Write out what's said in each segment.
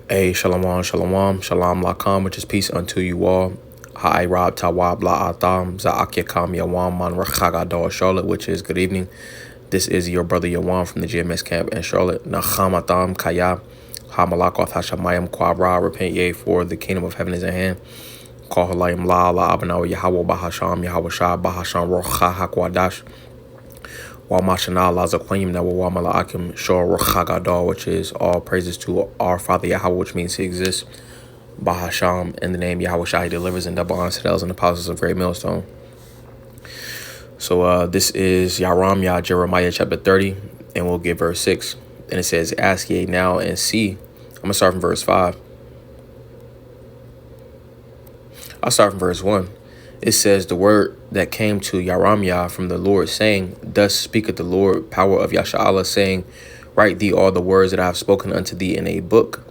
Hey, shalom, shalom, shalom lakam, which is peace unto you all. Ha'ai rab tawab la'atam, za'akyakam yawam man rachagador Charlotte, which is good evening. This is your brother Yawan from the GMS camp in Charlotte. Nachamatam kaya, hamalakoth hashamayim kwabra, repent ye, for the kingdom of heaven is at hand. Call halayim la abanaw Yahweh bahasham, Yahweh shah bahasham rocha hakwadash. Wamashana Lazaquim Nawamala Akim Shor Chagadar, which is all praises to our Father Yahweh, which means he exists. Bahasham, in the name Yahweh Shai, he delivers in double honor to those and apostles of Great Millstone. So this is Yaram Jeremiah chapter 30, and we'll get verse 6. And it says, Ask ye now and see. I'm going to start from verse 5. I'll start from verse 1. It says, the word that came to Yaramyah from the Lord, saying, Thus speaketh the Lord, power of Yasha'Allah, saying, Write thee all the words that I have spoken unto thee in a book.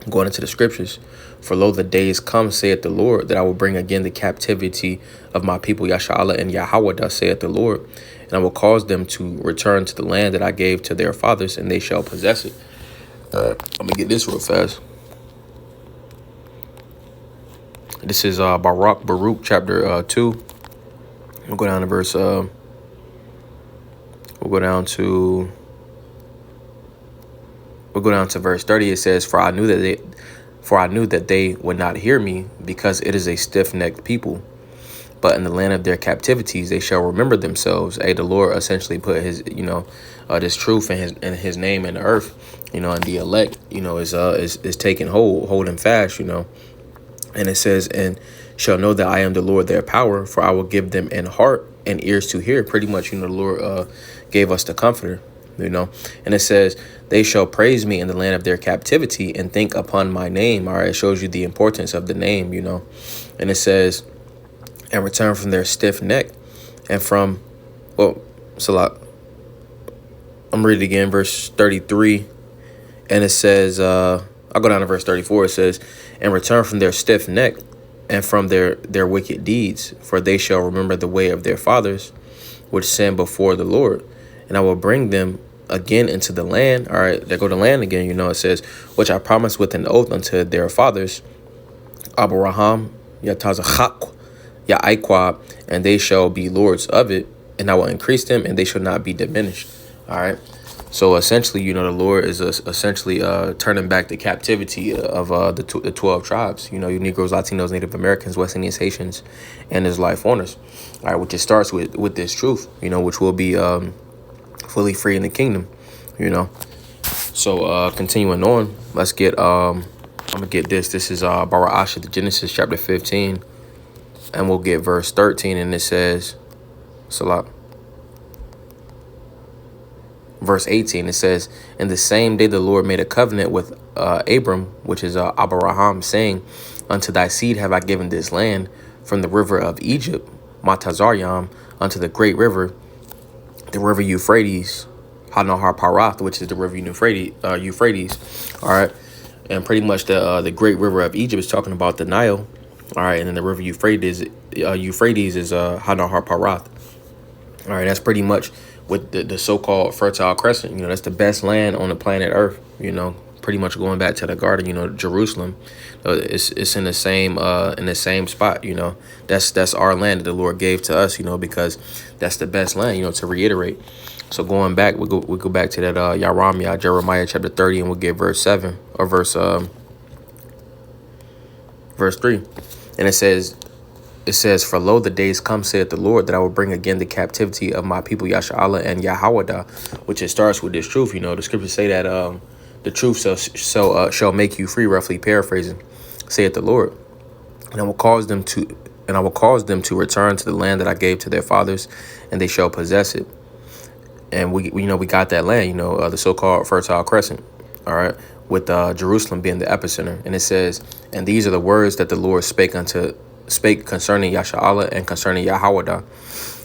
Going into the scriptures. For lo, the days come, saith the Lord, that I will bring again the captivity of my people, Yasha'Allah and Yahweh, saith the Lord. And I will cause them to return to the land that I gave to their fathers, and they shall possess it. I'm going to get this real fast. This is Baruch chapter 2. We'll go down to verse. We'll go down to verse 30. It says, For I knew that they would not hear me, because it is a stiff-necked people. But in the land of their captivities, they shall remember themselves. The Lord essentially put his, this truth in his name in the earth, and the elect, is taking holding fast, And it says, and shall know that I am the Lord their power, for I will give them an heart and ears to hear. Pretty much, the Lord gave us the comforter, And it says, they shall praise me in the land of their captivity and think upon my name. All right, it shows you the importance of the name, And it says, and return from their stiff neck and from, Salat. I'm reading again, verse 33. And it says, I'll go down to verse 34. It says, and return from their stiff neck and from their wicked deeds, for they shall remember the way of their fathers, which sinned before the Lord. And I will bring them again into the land. All right, they go to land again. It says, which I promised with an oath unto their fathers, Abraham, Yatazachak, Ya'aiqua, and they shall be lords of it, and I will increase them, and they shall not be diminished. All right. So essentially, the Lord is essentially turning back the captivity of the 12 tribes, you Negroes, Latinos, Native Americans, West Indians, Haitians, and Israelite foreigners. All right, which it starts with this truth, which will be fully free in the kingdom, So continuing on, let's get I'm gonna get this. This is Bara'asha, the Genesis chapter 15, and we'll get verse 13, and it says, Salat. Verse 18, it says, in the same day the Lord made a covenant with Abram, which is Abraham, saying, unto thy seed have I given this land, from the river of Egypt, Matazaryam, unto the great river, the river Euphrates, Hanahar Parath, which is the river Euphrates. All right. And pretty much the great river of Egypt is talking about the Nile. All right. And then the river Euphrates is Hanahar Parath. All right. That's pretty much with the so-called Fertile Crescent. That's the best land on the planet Earth, pretty much going back to the garden, Jerusalem. It's in the same spot, That's our land that the Lord gave to us, because that's the best land, to reiterate. So going back, we go back to that Jeremiah chapter 30, and we'll get verse 7 or verse 3. And it says, for lo, the days come, saith the Lord, that I will bring again the captivity of my people, Yasha'Allah and Yahweh, which it starts with this truth. The scriptures say that the truth shall make you free, roughly paraphrasing, saith the Lord. And I will cause them to return to the land that I gave to their fathers, and they shall possess it. And we got that land, the so-called Fertile Crescent, all right, with Jerusalem being the epicenter. And it says, and these are the words that the Lord spake concerning Yasha'Allah and concerning Yahweh.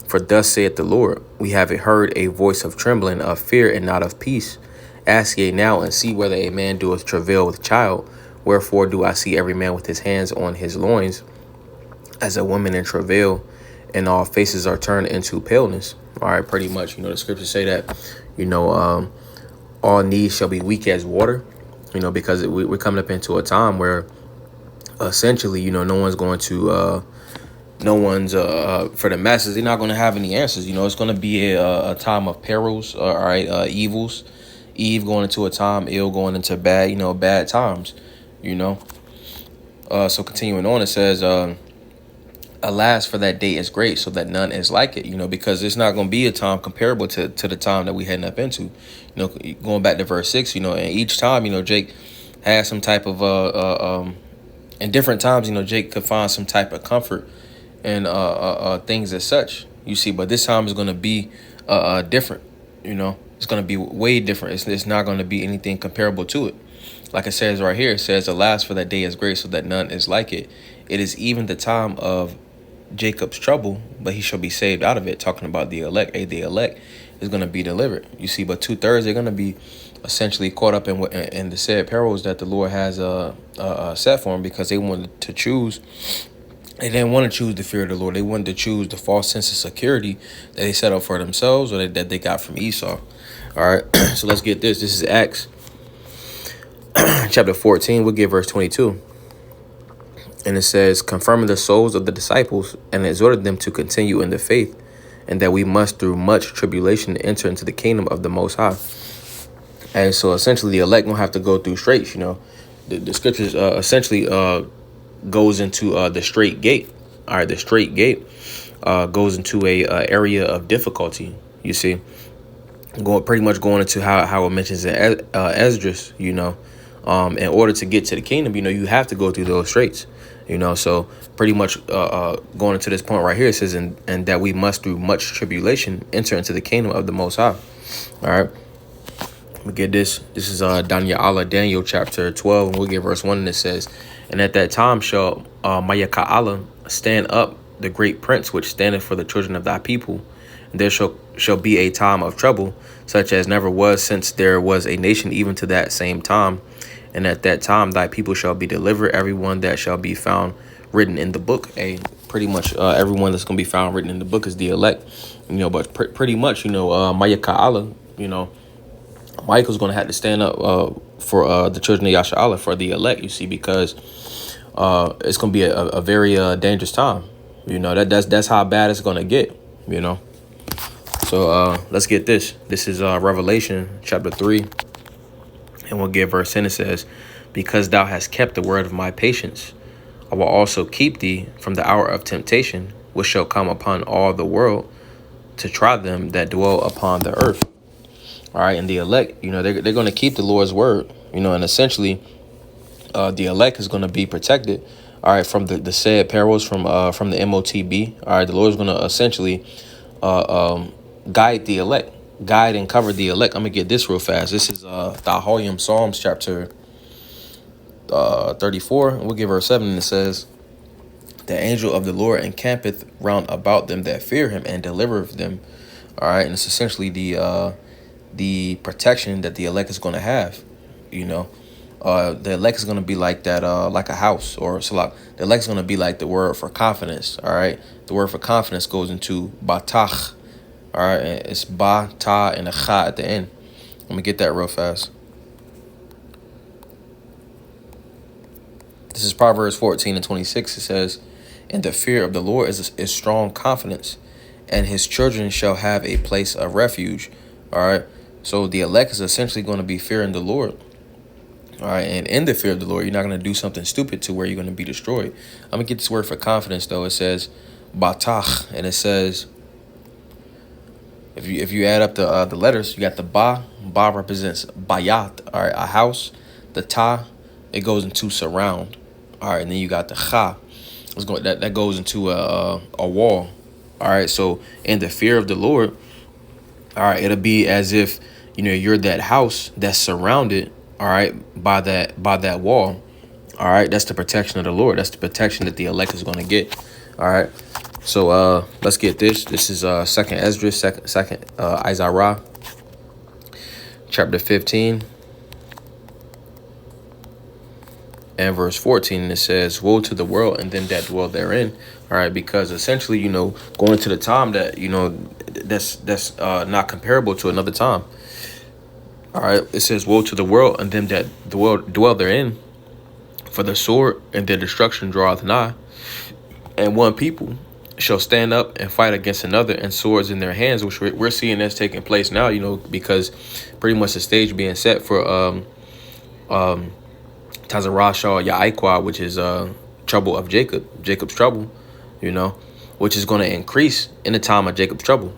For thus saith the Lord, we have heard a voice of trembling, of fear, and not of peace. Ask ye now and see whether a man doeth travail with child. Wherefore do I see every man with his hands on his loins, as a woman in travail, and all faces are turned into paleness. All right, pretty much, the scriptures say that, all knees shall be weak as water. because we're coming up into a time where essentially, no one's going to, for the masses, they're not going to have any answers. It's going to be a time of perils, all right, evils, going into a time, ill going into bad, bad times, So continuing on, it says, alas, for that day is great, so that none is like it, because it's not going to be a time comparable to the time that we heading up into. Going back to verse 6, and each time, Jake has some type of, in different times, Jake could find some type of comfort and things as such, you see. But this time is going to be different, It's going to be way different. It's not going to be anything comparable to it. Like it says right here, it says, alas, for that day is great, so that none is like it. It is even the time of Jacob's trouble, but he shall be saved out of it. Talking about the elect. The elect is going to be delivered, you see. But 2/3, they're going to be essentially caught up in the said perils that the Lord has set for them, because they wanted to choose. They didn't want to choose the fear of the Lord. They wanted to choose the false sense of security that they set up for themselves, or that they got from Esau. All right, so let's get this. This is Acts chapter 14. We'll get verse 22. And it says, confirming the souls of the disciples, and exhorted them to continue in the faith, and that we must through much tribulation enter into the kingdom of the Most High. And so essentially the elect don't have to go through straits, The scriptures essentially goes into the straight gate. All right, the straight gate goes into a area of difficulty, you see. Pretty much going into how it mentions in Esdras, in order to get to the kingdom, you have to go through those straits. So pretty much going into this point right here, it says, and that we must through much tribulation enter into the kingdom of the Most High. All right. We get this. This is Daniel chapter 12, and we'll get verse 1, and it says, and at that time shall Mayaka'Allah stand up, the great prince, which standeth for the children of thy people. And there shall be a time of trouble, such as never was since there was a nation, even to that same time. And at that time thy people shall be delivered, everyone that shall be found written in the book. Pretty much everyone that's going to be found written in the book is the elect, but pretty much, Mayaka'Allah, Michael's going to have to stand up for the children of Yasha'Allah, for the elect, you see, because it's going to be a very dangerous time. That's how bad it's going to get, So let's get this. This is Revelation chapter 3. And we'll get verse 10. It says, because thou hast kept the word of my patience, I will also keep thee from the hour of temptation, which shall come upon all the world, to try them that dwell upon the earth. All right, and the elect, they're going to keep the Lord's word, and essentially the elect is going to be protected, all right, from the said perils from the MOTB. All right, the Lord is going to essentially guide the elect. Guide and cover the elect. I'm gonna get this real fast. This is the Psalms chapter 34, and we'll give verse 7, and it says, the angel of the Lord encampeth round about them that fear him, and delivereth them. All right, and it's essentially the protection that the elect is going to have. The elect is going to be like that, like a house, or salak. The elect is going to be like the word for confidence. All right, the word for confidence goes into batach. All right, it's ba, ta, and a cha at the end. Let me get that real fast. This is Proverbs 14 and 26. It says, and the fear of the Lord is strong confidence, and his children shall have a place of refuge. All right, so the elect is essentially going to be fearing the Lord. All right, and in the fear of the Lord, you're not going to do something stupid to where you're going to be destroyed. I'm going to get this word for confidence, though. It says batach, and it says, If you add up the letters, you got the ba. Ba represents bayat, all right, a house. The ta, it goes into surround, all right, and then you got the cha. That goes into a wall, all right. So in the fear of the Lord, all right, it'll be as if you're that house that's surrounded, all right, by that wall, all right. That's the protection of the Lord. That's the protection that the elect is going to get, all right. So let's get this. This is second Esdras, second Isaiah, chapter 15 and verse 14. And it says, woe to the world and them that dwell therein. All right, because essentially, going to the time that that's not comparable to another time. All right, it says, woe to the world and them that dwell therein, for the sword and their destruction draweth nigh. And one people shall stand up and fight against another, and swords in their hands, which we're seeing that's taking place now, because pretty much the stage being set for Tazarashah Ya'ikwa, which is trouble of Jacob's trouble, which is going to increase in the time of Jacob's trouble.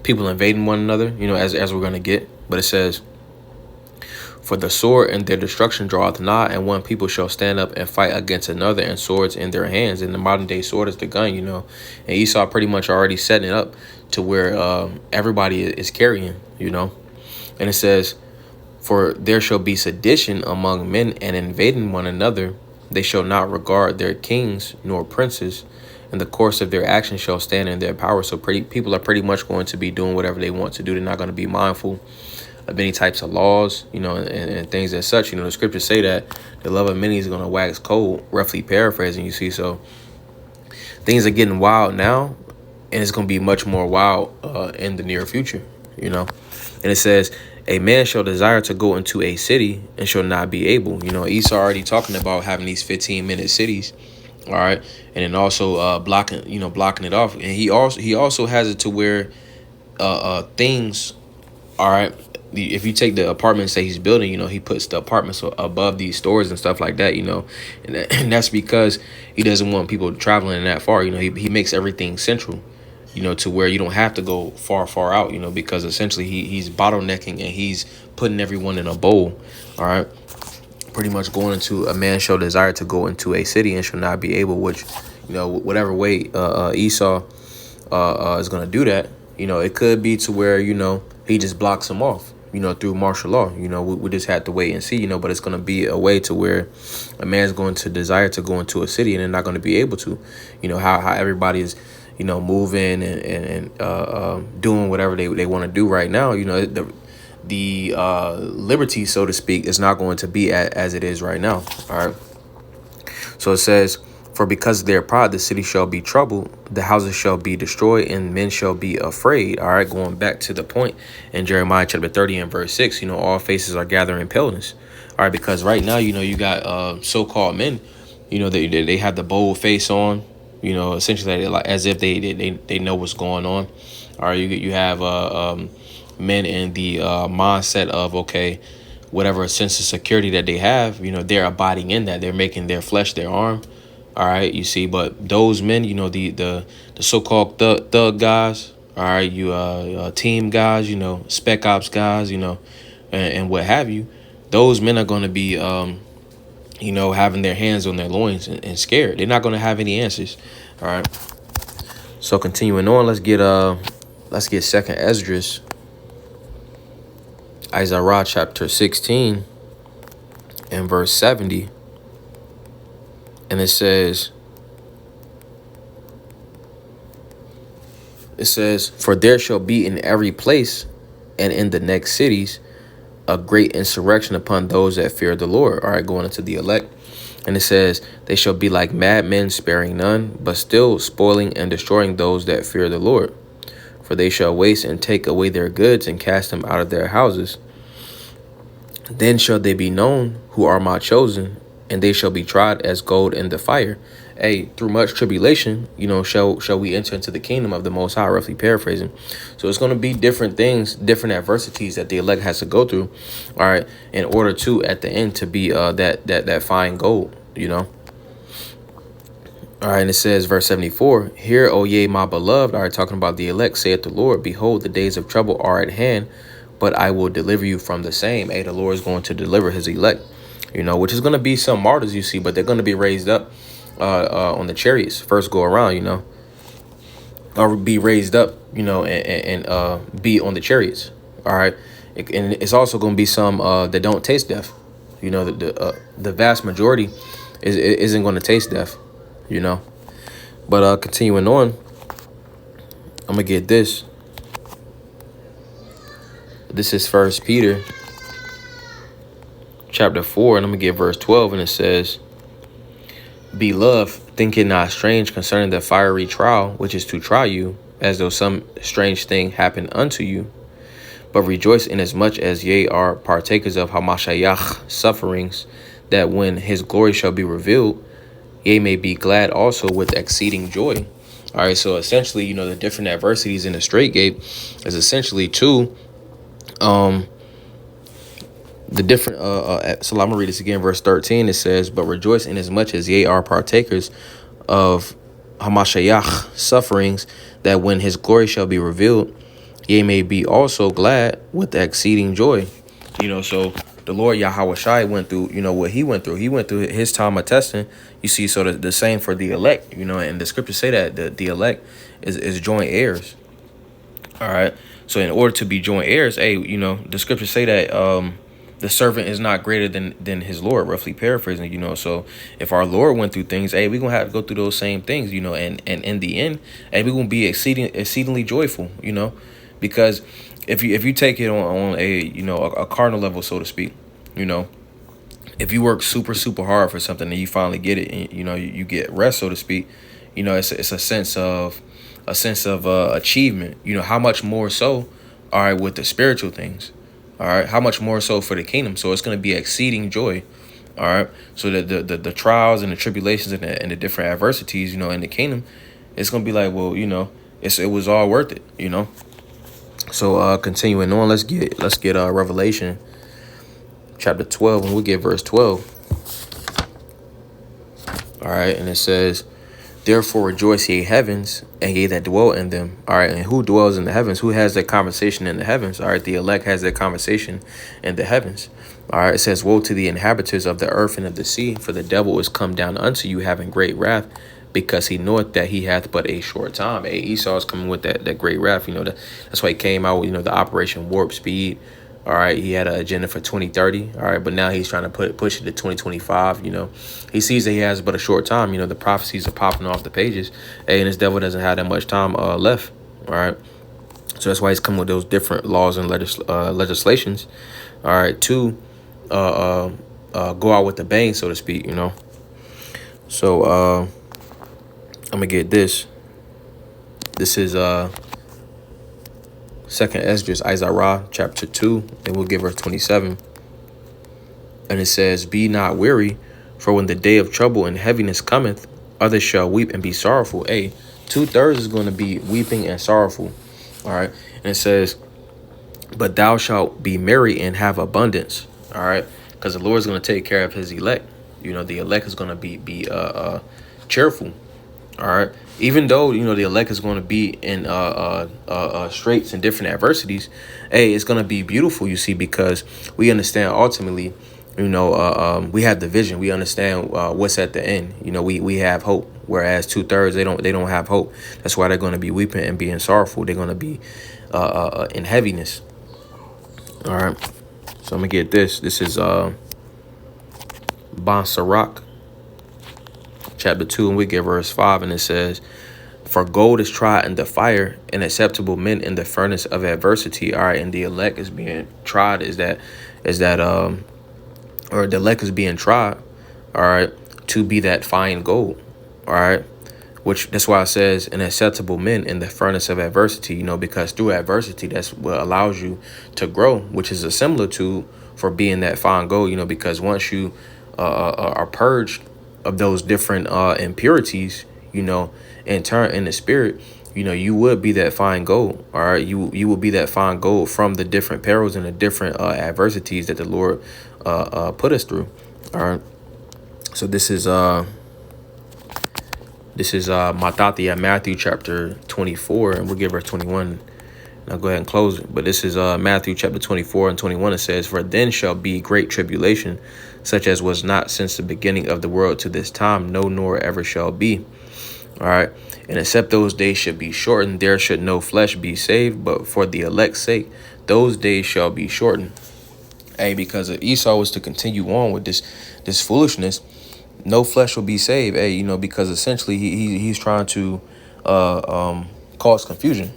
People invading one another, as we're going to get. But it says, for the sword and their destruction draweth nigh, and one people shall stand up and fight against another, and swords in their hands. And the modern day sword is the gun, And Esau pretty much already setting it up to where everybody is carrying, And it says, for there shall be sedition among men, and invading one another. They shall not regard their kings nor princes, and the course of their action shall stand in their power. So people are pretty much going to be doing whatever they want to do. They're not going to be mindful of any types of laws, and things as such. The scriptures say that the love of many is going to wax cold, roughly paraphrasing, So things are getting wild now, and it's going to be much more wild in the near future, And it says, a man shall desire to go into a city and shall not be able. Esau already talking about having these 15-minute cities. All right. And then also blocking it off. And he also has it to where things. All right. If you take the apartments that he's building, he puts the apartments above these stores and stuff like that, and that's because he doesn't want people traveling that far. He makes everything central, to where you don't have to go far out, because essentially he's bottlenecking and he's putting everyone in a bowl. All right. Pretty much going into a man shall desire to go into a city and shall not be able, which, whatever way Esau is going to do that, it could be to where, he just blocks him off, through martial law. We just have to wait and see, but it's going to be a way to where a man's going to desire to go into a city and they're not going to be able to, how everybody is, moving and doing whatever they want to do right now. The liberty, so to speak, is not going to be as it is right now. All right. So it says, for because of their pride, the city shall be troubled, the houses shall be destroyed, and men shall be afraid. All right. Going back to the point in Jeremiah chapter 30 and verse 6, all faces are gathering paleness. All right. Because right now, you got so-called men, they have the bold face on, essentially like as if they know what's going on. All right. You have men in the mindset of, okay, whatever sense of security that they have, they're abiding in that. They're making their flesh their arm. All right, you see, but those men, the so-called thug guys, all right, you team guys, spec ops guys, and what have you, those men are going to be, having their hands on their loins and scared. They're not going to have any answers. All right. So continuing on, let's get Second Esdras. Isaiah chapter 16 and verse 70. And it says, for there shall be in every place and in the next cities a great insurrection upon those that fear the Lord. All right, going into the elect. And it says, they shall be like madmen, sparing none, but still spoiling and destroying those that fear the Lord. For they shall waste and take away their goods and cast them out of their houses. Then shall they be known who are my chosen, and they shall be tried as gold in the fire. Hey, through much tribulation, shall we enter into the kingdom of the Most High, roughly paraphrasing. So it's going to be different things, different adversities that the elect has to go through, all right, in order to, at the end, to be that fine gold, All right, and it says, verse 74, hear, O ye, my beloved, all right, talking about the elect, saith the Lord, behold, the days of trouble are at hand, but I will deliver you from the same. Hey, the Lord is going to deliver his elect, which is going to be some martyrs, you see, but they're going to be raised up on the chariots first go around, or be raised up, and be on the chariots. All right. And it's also going to be some that don't taste death. The vast majority isn't going to taste death, But continuing on, I'm going to get this. This is First Peter chapter 4, and I'm going to get verse 12, and it says, beloved, think it not strange concerning the fiery trial, which is to try you, as though some strange thing happened unto you. But rejoice inasmuch as ye are partakers of Hamashiach sufferings, that when his glory shall be revealed, ye may be glad also with exceeding joy. All right, so essentially, the different adversities in the straight gate is essentially the different so I'm gonna read this again, verse 13. It says, but rejoice inasmuch as ye are partakers of Hamashiach sufferings, that when his glory shall be revealed, ye may be also glad with exceeding joy. So the Lord Yahweh Shai went through, what he went through. He went through his time of testing. You see, so the same for the elect, and the scriptures say that the elect is joint heirs. All right. So in order to be joint heirs, the scriptures say that the servant is not greater than his Lord, roughly paraphrasing, So if our Lord went through things, we're gonna have to go through those same things, and in the end, we're gonna be exceedingly joyful, because if you take it on a cardinal level, so to speak, if you work super hard for something and you finally get it, and you get rest, so to speak, it's a sense of achievement. How much more so, all right, with the spiritual things. All right, how much more so for the kingdom? So it's going to be exceeding joy. All right, so the trials and the tribulations and the different adversities, in the kingdom, it's going to be like, well, it was all worth it. So continuing on, let's get Revelation chapter 12, and we'll get verse 12. All right, and it says, therefore rejoice, ye heavens, and ye that dwell in them. All right, and who dwells in the heavens? Who has that conversation in the heavens? All right, the elect has that conversation in the heavens. All right, it says, woe to the inhabitants of the earth and of the sea, for the devil is come down unto you, having great wrath, because he knoweth that he hath but a short time. Hey, Esau is coming with that great wrath. That's why he came out, the Operation Warp Speed. All right, he had an agenda for 2030. All right, but now he's trying to push it to 2025. He sees that he has but a short time. The prophecies are popping off the pages. Hey, and this devil doesn't have that much time left. All right, so that's why he's coming with those different laws and legislations. All right, to go out with the bang, so to speak. So I'm gonna get this. This is Second Esdras, Isaiah chapter 2, and we'll give verse 27. And it says, be not weary, for when the day of trouble and heaviness cometh, others shall weep and be sorrowful. 2/3 is going to be weeping and sorrowful. All right. And it says, but thou shalt be merry and have abundance. All right. Because the Lord is going to take care of his elect. The elect is going to be cheerful. All right. Even though, the elect is going to be in straits and different adversities, it's going to be beautiful, you see, because we understand ultimately, we have the vision. We understand what's at the end. We have hope, whereas 2/3, they don't have hope. That's why they're going to be weeping and being sorrowful. They're going to be in heaviness. All right. So I'm going to get this. This is Ban Sirach, chapter 2, and we get verse 5, and it says, for gold is tried in the fire, and acceptable men in the furnace of adversity. All right, and the elect is being tried. Or the elect is being tried, all right, to be that fine gold. All right, which that's why it says an acceptable men in the furnace of adversity, because through adversity, that's what allows you to grow, which is a similar to for being that fine gold, because once you are purged of those different impurities, in turn in the spirit, you would be that fine gold. All right, you will be that fine gold from the different perils and the different adversities that the Lord put us through. All right, so this is Matthew chapter 24, and we'll give verse 21. I'll go ahead and close it. But this is Matthew chapter 24 and 21. It says, for then shall be great tribulation, such as was not since the beginning of the world to this time, no, nor ever shall be. All right. And except those days should be shortened, there should no flesh be saved. But for the elect's sake, those days shall be shortened. Because if Esau was to continue on with this foolishness, no flesh will be saved. Because essentially he's trying to cause confusion.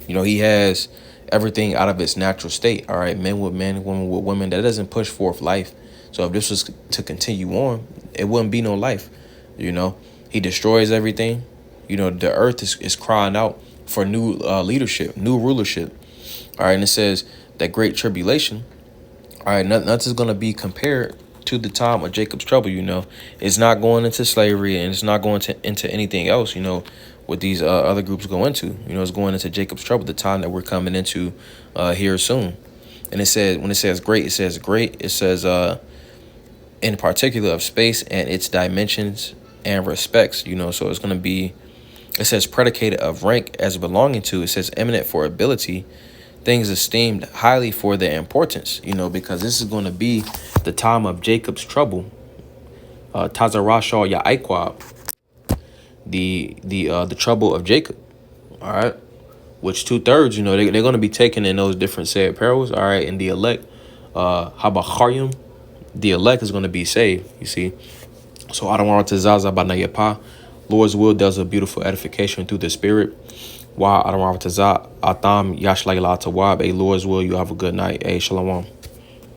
He has everything out of its natural state. All right. Men with men, women with women. That doesn't push forth life. So if this was to continue on, it wouldn't be no life. He destroys everything. The earth is crying out for new leadership, new rulership. All right. And it says, that great tribulation, all right, nothing's going to be compared to the time of Jacob's trouble. It's not going into slavery, and it's not going into anything else, what these other groups go into. It's going into Jacob's trouble, the time that we're coming into here soon. And it says, when it says great, it says great. It says in particular of space and its dimensions and respects, so it's going to be, it says predicated of rank as belonging to, it says eminent for ability, things esteemed highly for their importance, because this is going to be the time of Jacob's trouble. Tazarashal Ya'aikwab, the trouble of Jacob. All right, which 2/3, they're going to be taken in those different said perils. All right, and the elect, Habacharyim, the elect is going to be saved. You see, so Adonai Tazaza Banayapa, Lord's will does a beautiful edification through the Spirit. Wa Adonai Tazah Atam Yashlai La Tawab. A Lord's will, you have a good night. A Shalom.